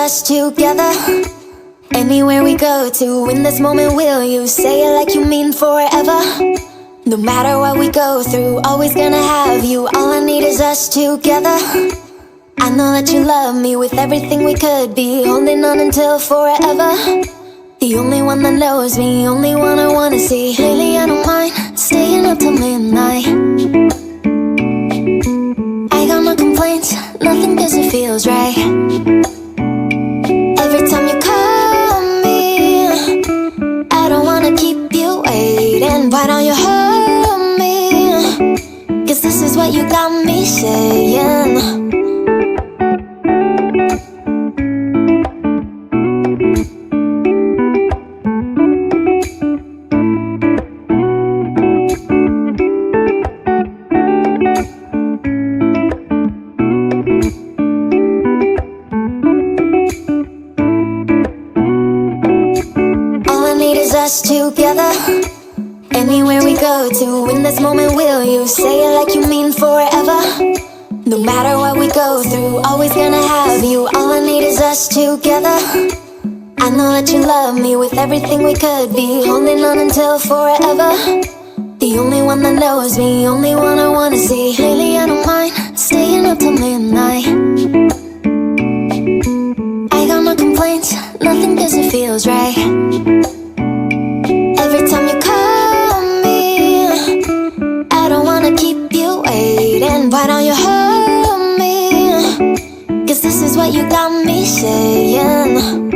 us together. Anywhere we go to, in this moment will you say it like you mean forever? No matter what we go through, always gonna have you. All I need is us together. I know that you love me with everything we could be, holding on until forever. The only one that knows me, only one I wanna see. Lately I don't mind staying up till midnight. I got no complaints, nothing cause it feels right. Every time you call me, I don't wanna keep you waiting. Why don't you hold me? Cause this is what you got me saying. Us together. Anywhere we go to, in this moment will you say it like you mean forever? No matter what we go through, always gonna have you. All I need is us together. I know that you love me with everything we could be, holding on until forever. The only one that knows me, only one I wanna see. Lately I don't mind staying up till midnight. I got no complaints, nothing cause it feels right. Every time you call me, I don't wanna keep you waiting. Why don't you hold me? Cause this is what you got me saying.